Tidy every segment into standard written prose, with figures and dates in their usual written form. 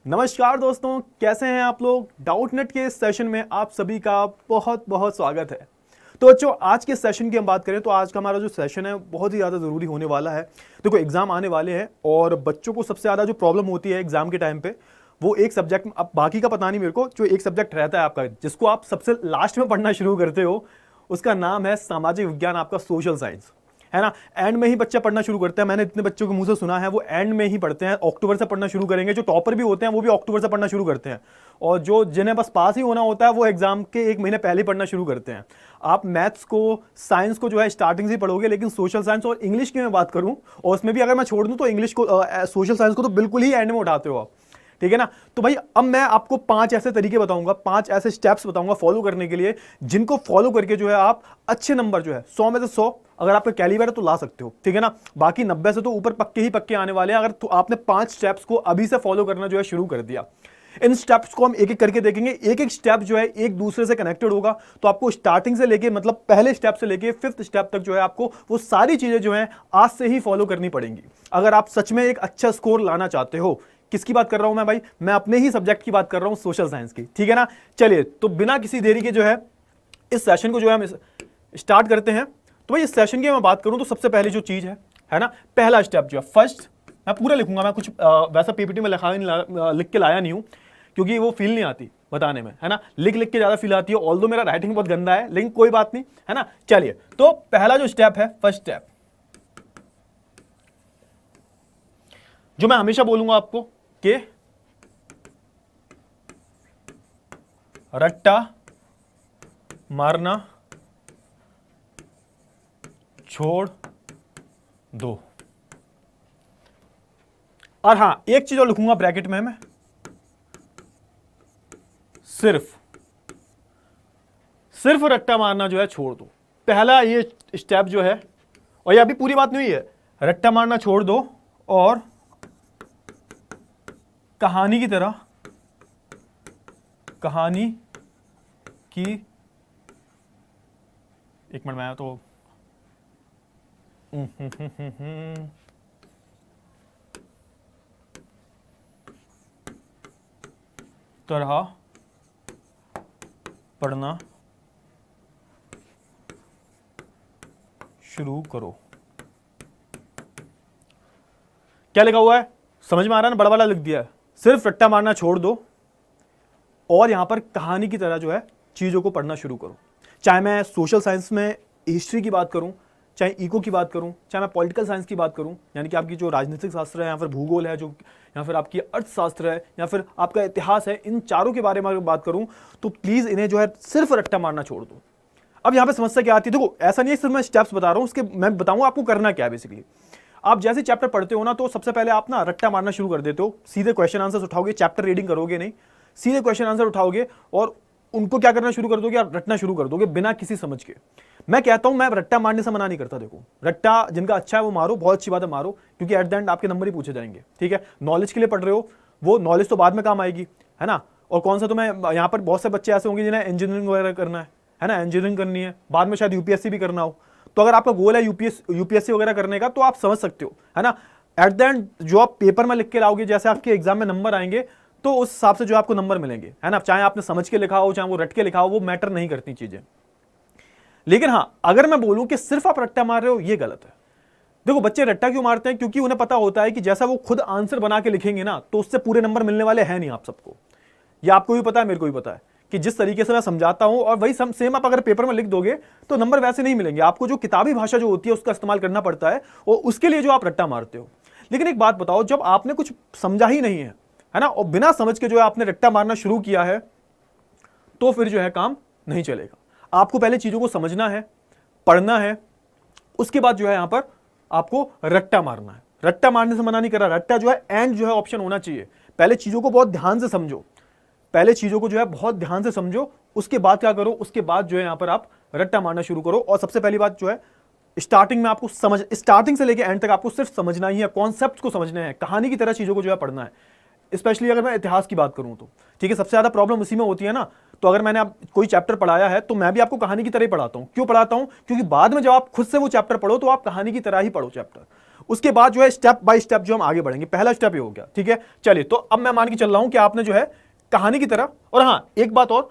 नमस्कार दोस्तों, कैसे हैं आप लोग। डाउटनेट के इस सेशन में आप सभी का बहुत बहुत स्वागत है। तो बच्चों, आज के सेशन की हम बात करें तो आज का हमारा जो सेशन है बहुत ही ज़्यादा ज़रूरी होने वाला है। देखो, एग्जाम आने वाले हैं और बच्चों को सबसे ज़्यादा जो प्रॉब्लम होती है एग्जाम के टाइम पे, वो एक सब्जेक्ट, अब बाकी का पता नहीं मेरे को, जो एक सब्जेक्ट रहता है आपका जिसको आप सबसे लास्ट में पढ़ना शुरू करते हो, उसका नाम है सामाजिक विज्ञान, आपका सोशल साइंस, है ना। एंड में ही बच्चा पढ़ना शुरू करता है। मैंने इतने बच्चों के मुंह से सुना है वो एंड में ही पढ़ते हैं, अक्टूबर से पढ़ना शुरू करेंगे। जो टॉपर भी होते हैं वो भी अक्टूबर से पढ़ना शुरू करते हैं, और जो जिन्हें बस पास ही होना होता है वो एग्जाम के एक महीने पहले ही पढ़ना शुरू करते हैं। आप मैथ्स को, साइंस को जो है स्टार्टिंग से ही पढ़ोगे, लेकिन सोशल साइंस और इंग्लिश की मैं बात करूं, और उसमें भी अगर मैं छोड़ दूं तो इंग्लिश को, सोशल साइंस को तो बिल्कुल ही एंड में उठाते हो आप, ठीक है ना। तो भाई अब मैं आपको 5 ऐसे तरीके बताऊंगा, 5 ऐसे स्टेप्स बताऊंगा फॉलो करने के लिए, जिनको फॉलो करके जो है आप अच्छे नंबर जो है 100 में से 100 अगर आपका कैलिबर है तो ला सकते हो, ठीक है ना। बाकी 90 से तो ऊपर पक्के ही पक्के आने वाले हैं अगर तो आपने 5 स्टेप्स को अभी से फॉलो करना जो है शुरू कर दिया। इन स्टेप्स को हम एक एक करके देखेंगे, एक एक स्टेप जो है एक दूसरे से कनेक्टेड होगा। तो आपको स्टार्टिंग से लेके, मतलब पहले स्टेप से लेके 5th स्टेप तक जो है आपको वो सारी चीजें जो है आज से ही फॉलो करनी पड़ेंगी अगर आप सच में एक अच्छा स्कोर लाना चाहते हो। किसकी बात कर रहा हूं मैं भाई? मैं अपने ही सब्जेक्ट की बात कर रहा हूं, सोशल साइंस की, ठीक है ना। चलिए, तो बिना किसी देरी के जो है इस सेशन को जो है हम स्टार्ट करते हैं। तो भाई इस सेशन की मैं बात करूं तो सबसे पहली जो चीज है ना, पहला स्टेप जो है, फर्स्ट, मैं पूरा लिखूंगा, मैं कुछ वैसा पीपीटी में लिख के लाया नहीं हूं क्योंकि वो फील नहीं आती बताने में, है ना। लिख लिख के ज्यादा फील आती है, ऑल्दो मेरा राइटिंग बहुत गंदा है, लेकिन कोई बात नहीं, है ना। चलिए, तो पहला जो स्टेप है, फर्स्ट स्टेप, जो मैं हमेशा बोलूंगा आपको कि रट्टा मारना छोड़ दो। और हां, एक चीज और लिखूंगा ब्रैकेट में मैं, सिर्फ रट्टा मारना जो है छोड़ दो। पहला ये स्टेप जो है, और ये अभी पूरी बात नहीं हुई है, रट्टा मारना छोड़ दो और कहानी की एक मिनट में आया तो तरह पढ़ना शुरू करो। क्या लिखा हुआ है समझ में आ रहा है ना? बड़ा वाला लिख दिया है, सिर्फ रट्टा मारना छोड़ दो और यहां पर कहानी की तरह जो है चीजों को पढ़ना शुरू करो। चाहे मैं सोशल साइंस में हिस्ट्री की बात करूं, चाहे इको की बात करूं, चाहे मैं पॉलिटिकल साइंस की बात करूं, यानी कि आपकी जो राजनीतिक शास्त्र है या फिर भूगोल है, जो या फिर आपकी अर्थशास्त्र है या फिर आपका इतिहास है, इन चारों के बारे में अगर बात करूं तो प्लीज इन्हें जो है सिर्फ रट्टा मारना छोड़ दो। अब यहां पर समस्या क्या आती है? देखो, ऐसा नहीं है सिर्फ मैं स्टेप्स बता रहा हूं, उसके मैं बताऊंगा आपको करना क्या है। बेसिकली आप जैसे चैप्टर पढ़ते हो ना, तो सबसे पहले आप ना रट्टा मारना शुरू कर देते हो, सीधे क्वेश्चन आंसर उठाओगे, चैप्टर रीडिंग करोगे नहीं, सीधे क्वेश्चन आंसर उठाओगे और उनको क्या करना शुरू कर दोगे, आप रटना शुरू कर दोगे बिना किसी समझ के। मैं कहता हूं, मैं रट्टा मारने से मना नहीं करता। देखो, रट्टा जिनका अच्छा है वो मारो, बहुत अच्छी बात है, मारो, क्योंकि एट द एंड आपके नंबर ही पूछे जाएंगे, ठीक है। नॉलेज के लिए पढ़ रहे हो, वो नॉलेज तो बाद में काम आएगी, है ना। और कौन सा, तो मैं यहाँ पर बहुत से बच्चे ऐसे होंगे जिन्हें इंजीनियरिंग वगैरह करना है ना, इंजीनियरिंग करनी है, बाद में शायद यूपीएससी भी करना हो। तो अगर आपका गोल है यूपीएससी वगैरह करने का, तो आप समझ सकते हो, है ना। एट द एंड जो आप पेपर में लिख के लाओगे, जैसे आपके एग्जाम में नंबर आएंगे, तो उस हिसाब से जो आपको नंबर मिलेंगे, है ना। चाहे आपने समझ के लिखा हो, चाहे वो रट के लिखा हो, वो मैटर नहीं करती चीजें। लेकिन हां, अगर मैं बोलूं कि सिर्फ आप रट्टा मार रहे हो, ये गलत है। देखो, बच्चे रट्टा क्यों मारते हैं? क्योंकि उन्हें पता होता है कि जैसा वो खुद आंसर बना के लिखेंगे ना, तो उससे पूरे नंबर मिलने वाले हैं नहीं आप सबको। ये आपको भी पता है, मेरे को भी पता है कि जिस तरीके से मैं समझाता हूं और वही सेम आप अगर पेपर में लिख दोगे तो नंबर वैसे नहीं मिलेंगे आपको। जो किताबी भाषा जो होती है उसका इस्तेमाल करना पड़ता है, और उसके लिए जो आप रट्टा मारते हो। लेकिन एक बात बताओ, जब आपने कुछ समझा ही नहीं है ना, और बिना समझ के जो है आपने रट्टा मारना शुरू किया है, तो फिर जो है काम नहीं चलेगा। आपको पहले चीजों को समझना है, पढ़ना है, उसके बाद जो है यहां पर आपको रट्टा मारना है। रट्टा मारने से मना नहीं कर रहा, रट्टा जो है एंड जो है ऑप्शन होना चाहिए। पहले चीजों को बहुत ध्यान से समझो, पहले चीजों को जो है बहुत ध्यान से समझो, उसके बाद क्या करो, उसके बाद जो है यहां पर आप रट्टा मारना शुरू करो। और सबसे पहली बात जो है, स्टार्टिंग में आपको स्टार्टिंग से लेकर एंड तक आपको सिर्फ समझना ही है, कॉन्सेप्ट को समझना है, कहानी की तरह चीजों को जो है पढ़ना है। स्पेशली अगर मैं इतिहास की बात करूं तो, ठीक है, सबसे ज्यादा प्रॉब्लम उसी में होती है ना। तो अगर मैंने आप कोई चैप्टर पढ़ाया है, तो मैं भी आपको कहानी की तरह ही पढ़ाता हूं। क्यों पढ़ाता हूं? क्योंकि बाद में जब आप खुद से वो चैप्टर पढ़ो, तो आप कहानी की तरह ही पढ़ो चैप्टर। उसके बाद जो है स्टेप बाय स्टेप जो हम आगे बढ़ेंगे। पहला स्टेप ये हो गया, ठीक है। चलिए, तो अब मैं मान के चल रहा हूं कि आपने जो है कहानी की तरह, और हाँ एक बात और,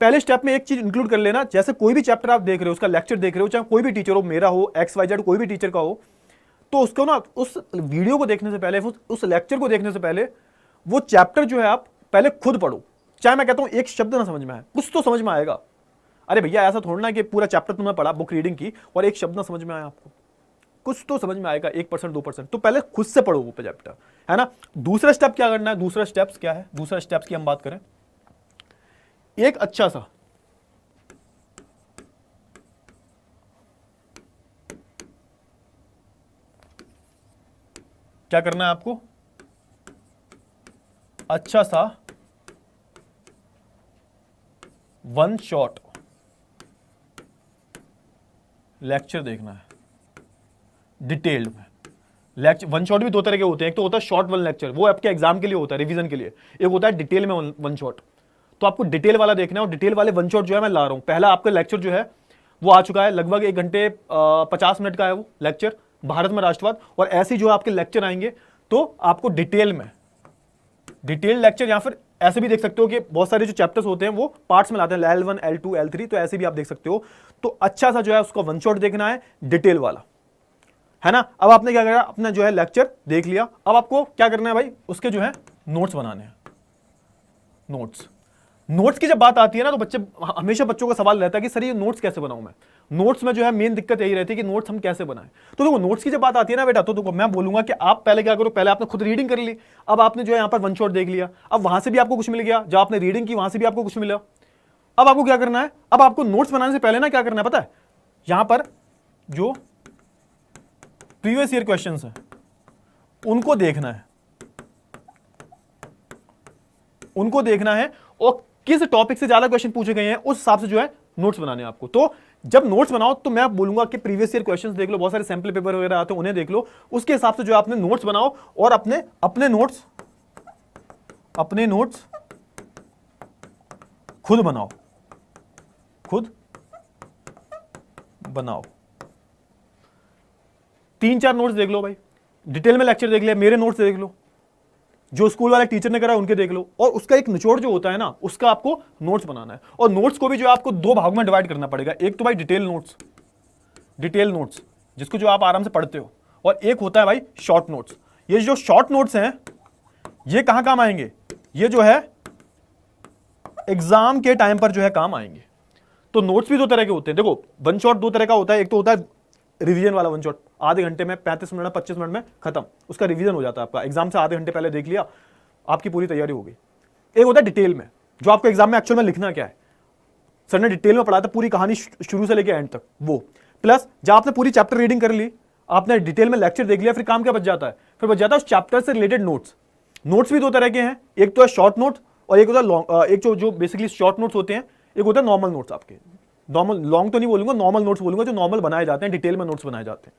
पहले स्टेप में एक चीज इंक्लूड कर लेना, जैसे कोई भी चैप्टर आप देख रहे हो, उसका लेक्चर देख रहे हो, चाहे कोई भी टीचर हो, मेरा हो, XYZ कोई भी टीचर का हो, तो उसको ना उस वीडियो को देखने से पहले, उस लेक्चर को देखने से पहले वो चैप्टर जो है आप पहले खुद पढ़ो। चाहे मैं कहता हूं एक शब्द ना समझ में आए, कुछ तो समझ में आएगा। अरे भैया ऐसा थोड़ा ना कि पूरा चैप्टर तुमने पढ़ा बुक रीडिंग की और एक शब्द ना समझ में आया आपको, कुछ तो समझ में आएगा, 1% 2%। तो पहले खुद से पढ़ो वो चैप्टर, है ना। दूसरा स्टेप क्या करना है, दूसरा स्टेप्स क्या है, दूसरा स्टेप्स की हम बात करें, एक अच्छा सा क्या करना है आपको, अच्छा सा वन शॉट लेक्चर देखना है डिटेल्ड में। लेक्चर वन शॉट भी दो तरह के होते हैं, एक तो होता है शॉर्ट वन लेक्चर, वो आपके एग्जाम के लिए होता है, रिवीजन के लिए। एक होता है डिटेल में वन शॉट, तो आपको डिटेल वाला देखना है। और डिटेल वाले वन शॉट जो है मैं ला रहा हूं। पहला आपका लेक्चर जो है वो आ चुका है, लगभग 1 घंटे 50 मिनट का है वो लेक्चर, भारत में राष्ट्रवाद। और ऐसे जो आपके लेक्चर आएंगे तो आपको डिटेल में, डिटेल लेक्चर, या फिर ऐसे भी देख सकते हो कि बहुत सारे जो चैप्टर्स होते हैं वो पार्ट्स में लाते हैं, L1 L2 L3, तो ऐसे भी आप देख सकते हो। तो अच्छा सा जो है उसका वन शॉट देखना है डिटेल वाला, है ना। अब आपने क्या करा, अपना जो है लेक्चर देख लिया, अब आपको क्या करना है भाई, उसके जो है नोट्स बनाने हैं। नोट्स की जब बात आती है ना, तो बच्चे हमेशा, बच्चों का सवाल रहता है कि सर ये नोट्स कैसे बनाऊं मैं। नोट्स में जो है मेन दिक्कत यही रहती है कि नोट्स हम कैसे बनाएं। तो देखो नोट्स की जब बात आती है ना बेटा, तो देखो मैं बोलूंगा कि आप पहले क्या करो, पहले आपने खुद रीडिंग कर ली, अब आपने जो है यहाँ पर वन शॉट देख लिया, अब वहां से भी आपको कुछ मिल गया, जब आपने रीडिंग की वहां से भी आपको कुछ मिला। अब आपको क्या करना है, अब आपको नोट्स बनाने से पहले ना क्या करना है पता है, यहां पर जो प्रीवियस ईयर क्वेश्चंस हैं उनको देखना है, उनको देखना है, और किस टॉपिक से ज्यादा क्वेश्चन पूछे गए हैं उस हिसाब से जो है नोट्स बनाने हैं आपको। तो जब नोट्स बनाओ तो मैं बोलूंगा कि प्रीवियस ईयर क्वेश्चंस देख लो, बहुत सारे सैंपल पेपर वगैरह आते हैं उन्हें देख लो, उसके हिसाब से जो आपने नोट्स बनाओ, और अपने नोट्स खुद बनाओ, खुद बनाओ। 3-4 नोट्स देख लो भाई, डिटेल में लेक्चर देख लिया, मेरे नोट्स देख लो, जो स्कूल वाले टीचर ने करा उनके देख लो, और उसका एक निचोड़ जो होता है ना, उसका आपको नोट्स बनाना है। और नोट्स को भी जो आपको 2 भागों में डिवाइड करना पड़ेगा। एक तो भाई डिटेल नोट्स जिसको जो आप आराम से पढ़ते हो, और एक होता है भाई शॉर्ट नोट्स। ये जो शॉर्ट नोट्स हैं ये कहां काम आएंगे, ये जो है एग्जाम के टाइम पर जो है काम आएंगे। तो नोट्स भी 2 तरह के होते हैं। देखो वन शॉट 2 तरह का होता है, एक तो होता है रिवीजन वाला वन शॉट, आधे घंटे में 35 मिनट 25 मिनट में खत्म, उसका रिवीजन हो जाता है आपका, एग्जाम से आधे घंटे पहले देख लिया, आपकी पूरी तैयारी हो गई। एक होता है डिटेल में, जो आपको एग्जाम में एक्चुअल में लिखना क्या है, सर ने डिटेल में पढ़ा था पूरी कहानी शुरू से लेकर एंड तक, वो प्लस जब आपने पूरी चैप्टर रीडिंग कर ली, आपने डिटेल में लेक्चर देख लिया, फिर काम क्या बच जाता है, फिर बच जाता है उस चैप्टर से रिलेटेड नोट्स भी 2 तरह के हैं, एक तो है शॉर्ट नोट्स और एक होता है लॉन्ग। एक जो बेसिकली शॉर्ट नोट्स होते हैं, एक होता है नॉर्मल नोट्स आपके, नॉर्मल लॉन्ग तो नहीं बोलूंगा, नॉर्मल नोट्स बोलूंगा, जो नॉर्मल बनाए जाते हैं, डिटेल में नोट्स बनाए जाते हैं।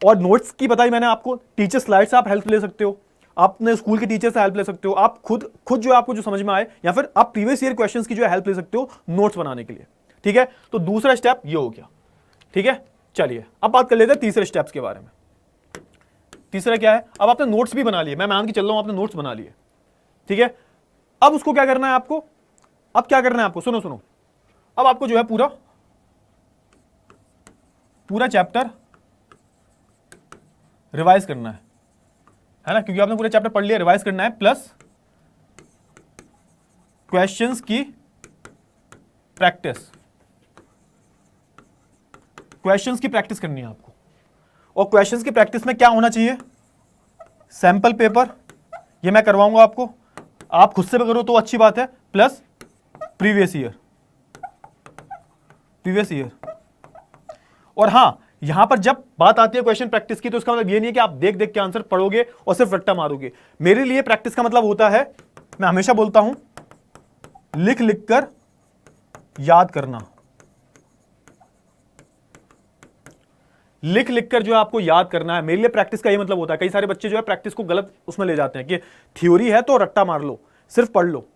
और नोट्स की बताई मैंने आपको, टीचर स्लाइड से आप हेल्प ले सकते हो, आपने स्कूल के टीचर से हेल्प ले सकते हो, आप खुद जो आपको जो समझ में आए, या फिर आप प्रीवियस ईयर क्वेश्चंस की जो हेल्प ले सकते हो नोट्स बनाने के लिए, ठीक है। तो दूसरा स्टेप ये हो गया, ठीक है। चलिए अब बात कर लेते हैं तीसरे स्टेप्स के बारे में। तीसरा क्या है, अब आपने नोट्स भी बना लिए, मैं मान के चल रहा हूं आपने नोट्स बना लिए, ठीक है। अब उसको क्या करना है आपको, अब क्या करना है आपको, सुनो, अब आपको जो है पूरा चैप्टर रिवाइज करना है ना, क्योंकि आपने पूरा चैप्टर पढ़ लिया, रिवाइज करना है, प्लस क्वेश्चंस की प्रैक्टिस करनी है आपको। और क्वेश्चंस की प्रैक्टिस में क्या होना चाहिए, सैंपल पेपर, ये मैं करवाऊंगा आपको, आप खुद से भी करो तो अच्छी बात है, प्लस प्रीवियस ईयर। और हां, यहां पर जब बात आती है क्वेश्चन प्रैक्टिस की, तो इसका मतलब ये नहीं है कि आप देख देख के आंसर पढ़ोगे और सिर्फ रट्टा मारोगे। मेरे लिए प्रैक्टिस का मतलब होता है, मैं हमेशा बोलता हूं, लिख लिख कर याद करना, लिख लिख कर जो आपको याद करना है। मेरे लिए प्रैक्टिस का ये मतलब होता है। कई सारे बच्चे जो है प्रैक्टिस को गलत उसमें ले जाते हैं कि थ्योरी है तो रट्टा मार लो, सिर्फ पढ़ लो,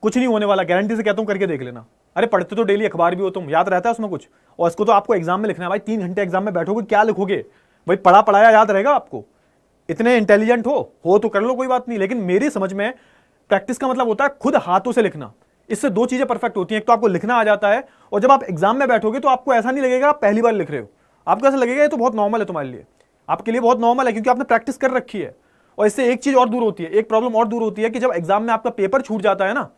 कुछ नहीं होने वाला, गारंटी से कहता हूं, करके देख लेना। अरे पढ़ते तो डेली अखबार भी हो तुम, याद रहता है उसमें कुछ, और इसको तो आपको एग्जाम में लिखना है भाई। 3 घंटे एग्जाम में बैठोगे, क्या लिखोगे, भाई पढ़ा पढ़ाया याद रहेगा आपको, इतने इंटेलिजेंट हो तो कर लो, कोई बात नहीं, लेकिन मेरी समझ में प्रैक्टिस का मतलब होता है खुद हाथों से लिखना। इससे दो चीजें परफेक्ट होती हैं, एक तो आपको लिखना आ जाता है, और जब आप एग्जाम में बैठोगे तो आपको ऐसा नहीं लगेगा आप पहली बार लिख रहे हो, आपको ऐसा लगेगा ये तो बहुत नॉर्मल है तुम्हारे लिए, आपके लिए बहुत नॉर्मल है, क्योंकि आपने प्रैक्टिस कर रखी है। और इससे एक चीज और दूर होती है, एक प्रॉब्लम और दूर होती है कि जब एग्जाम में आपका पेपर छूट जाता है ना,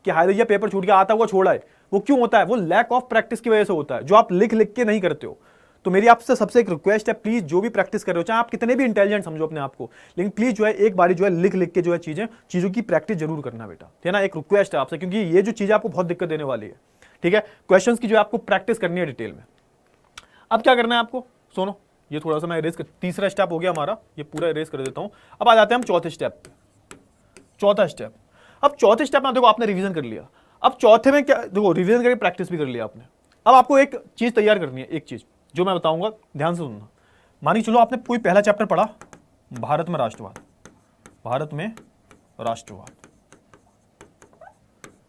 कि हाय भैया पेपर छूट गया, आता हुआ छोड़ा है, वो क्यों होता है? वो लैक ऑफ प्रैक्टिस की वजह से होता है, जो आप लिख लिख के नहीं करते हो। तो मेरी आपसे सबसे एक रिक्वेस्ट है, प्लीज जो भी प्रैक्टिस कर रहे हो, चाहे आप कितने भी इंटेलिजेंट समझो अपने आप को, लेकिन प्लीज जो है एक बारी जो है लिख लिख के जो है चीजों की प्रैक्टिस जरूर करना बेटा, ठीक है ना। एक रिक्वेस्ट है आपसे, क्योंकि ये जो चीजें आपको बहुत दिक्कत देने वाली है, ठीक है। क्वेश्चंस की जो है आपको प्रैक्टिस करनी है डिटेल में। अब क्या करना है आपको, सुनो, ये थोड़ा सा मैं इरेज कर, तीसरा स्टेप हो गया हमारा, ये पूरा इरेज कर देता हूं। अब आ जाते हैं हम चौथे स्टेप पे। चौथा स्टेप, अब चौथे स्टेप में देखो आपने रिवीजन कर लिया, अब चौथे में क्या, देखो रिवीजन करके प्रैक्टिस भी कर लिया आपने। अब आपको एक चीज तैयार करनी है, एक चीज जो मैं बताऊंगा ध्यान से सुनना। मानिए चलो आपने कोई पहला चैप्टर पढ़ा, भारत में राष्ट्रवाद, भारत में राष्ट्रवाद,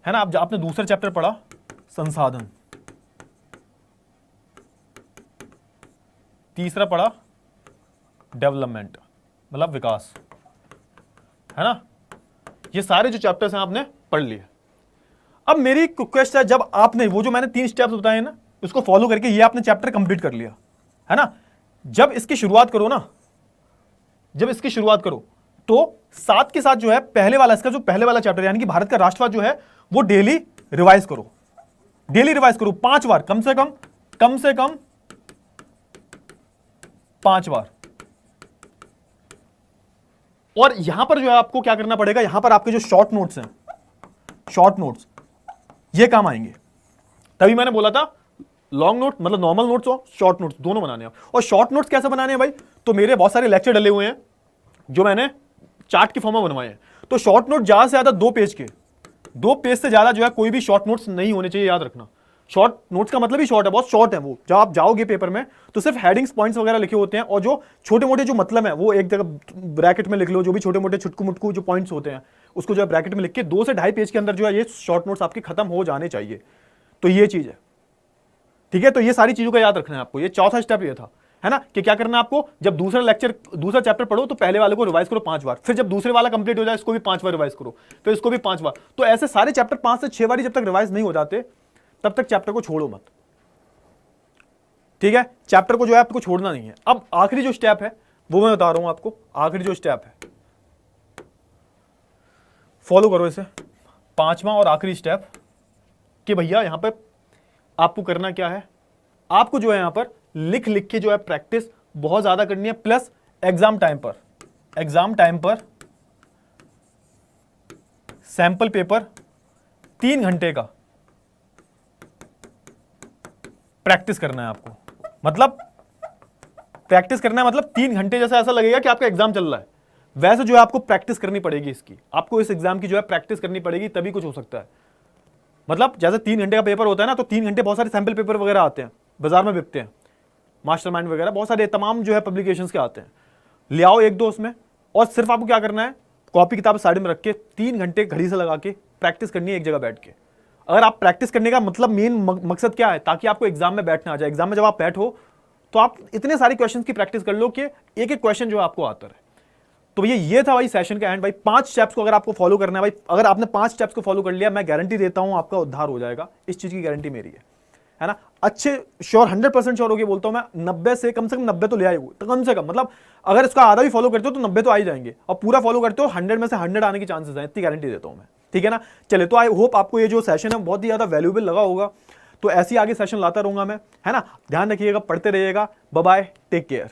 है ना। अब आपने दूसरा चैप्टर पढ़ा संसाधन, तीसरा पढ़ा डेवलपमेंट, मतलब विकास, है ना। ये सारे जो चैप्टर्स हैं आपने पढ़ लिए। अब मेरी रिक्वेस्ट है, जब आपने वो जो मैंने 3 स्टेप्स बताए ना, उसको फॉलो करके ये आपने चैप्टर कंप्लीट कर लिया, है ना। जब इसकी शुरुआत करो ना, जब इसकी शुरुआत करो तो साथ के साथ जो है पहले वाला, इसका जो पहले वाला चैप्टर यानी कि भारत का राष्ट्रवाद जो है, वो डेली रिवाइज करो, डेली रिवाइज करो 5 बार, कम से कम 5 बार। और यहां पर जो है आपको क्या करना पड़ेगा, यहां पर आपके जो शॉर्ट नोट्स हैं, शॉर्ट नोट्स ये काम आएंगे। तभी मैंने बोला था लॉन्ग नोट मतलब नॉर्मल नोट्स और शॉर्ट नोट्स दोनों बनाने हैं। और शॉर्ट नोट्स कैसे बनाने हैं भाई, तो मेरे बहुत सारे लेक्चर डले हुए हैं जो मैंने चार्ट के फॉर्म में बनवाए हैं। तो शॉर्ट नोट ज्यादा से ज्यादा 2 पेज के, 2 पेज से ज्यादा जो है कोई भी शॉर्ट नोट्स नहीं होने चाहिए, याद रखना। शॉर्ट नोट्स का मतलब ही शॉर्ट है, बहुत शॉर्ट है वो। जब आप जाओगे पेपर में तो सिर्फ हेडिंग्स पॉइंट्स वगैरह लिखे होते हैं, और जो छोटे मोटे जो मतलब है वो एक जगह ब्रैकेट में लिख लो, जो भी छोटे मोटे छुटकू मुटकू जो पॉइंट्स होते हैं उसको जो है ब्रैकेट में लिख के 2 से 2.5 पेज के अंदर जो है ये शॉर्ट नोट्स आपके खत्म हो जाने चाहिए। तो ये चीज है, ठीक है। तो ये सारी चीजों का याद रखना है आपको। ये चौथा स्टेप ये था, है ना, कि क्या करना है आपको, जब दूसरा चैप्टर पढ़ो तो पहले वाले को रिवाइज करो 5 बार, फिर जब दूसरे वाला कंप्लीट हो जाए इसको भी 5 बार रिवाइज करो, फिर इसको भी 5 बार। तो ऐसे सारे चैप्टर 5 से 6 बार जब तक रिवाइज नहीं हो जाते तब तक चैप्टर को छोड़ो मत, ठीक है। चैप्टर को जो है आपको छोड़ना नहीं है। अब आखिरी जो स्टेप है वो मैं बता रहा हूं आपको, आखिरी जो स्टेप है फॉलो करो इसे, 5वां और आखिरी स्टेप, कि भैया यहां पर आपको करना क्या है, आपको जो है यहां पर लिख लिख के जो है प्रैक्टिस बहुत ज्यादा करनी है, प्लस एग्जाम टाइम पर सैंपल पेपर 3 घंटे का प्रैक्टिस करना है आपको। मतलब प्रैक्टिस करना है मतलब 3 घंटे, जैसा ऐसा लगेगा कि आपका एग्जाम चल रहा है, वैसे जो है आपको प्रैक्टिस करनी पड़ेगी इसकी, आपको इस एग्जाम की जो है प्रैक्टिस करनी पड़ेगी, तभी कुछ हो सकता है। मतलब जैसे 3 घंटे का पेपर होता है ना, तो 3 घंटे बहुत सारे सैंपल पेपर वगैरह आते हैं, बाजार में बिकते हैं, मास्टरमाइंड वगैरह बहुत सारे तमाम जो है पब्लिकेशंस के आते हैं, ले आओ 1-2 उसमें, और सिर्फ आपको क्या करना है, कॉपी किताब साइड में रख के 3 घंटे घड़ी से लगा के प्रैक्टिस करनी है एक जगह बैठ के। अगर आप प्रैक्टिस करने का मतलब मेन मकसद क्या है, ताकि आपको एग्जाम में बैठना आ जाए, एग्जाम में जब आप बैठो तो आप इतने सारे क्वेश्चंस की प्रैक्टिस कर लो कि एक एक क्वेश्चन जो आपको आता रहे। तो ये था भाई सेशन का एंड। भाई 5 स्टेप्स को अगर आपको फॉलो करना है, भाई अगर आपने 5 स्टेप्स को फॉलो कर लिया, मैं गारंटी देता हूं आपका उद्धार हो जाएगा, इस चीज की गारंटी मेरी है ना। अच्छे श्योर 100% श्योर होकर बोलता हूं मैं, 90 से कम 90 तो ले आए हो, तो कम से कम, मतलब अगर इसका आधा भी फॉलो करते हो तो 90 तो आ ही जाएंगे, और पूरा फॉलो करते हो 100 में से 100 आने की चांसेस हैं, इतनी गारंटी देता हूं मैं, ठीक है ना। चले, तो आई होप आपको ये जो सेशन है बहुत ही ज्यादा वैल्यूएबल लगा होगा। तो ऐसे ही आगे सेशन लाता रहूंगा मैं, है ना। ध्यान रखिएगा, पढ़ते रहिएगा, बाय बाय, टेक केयर।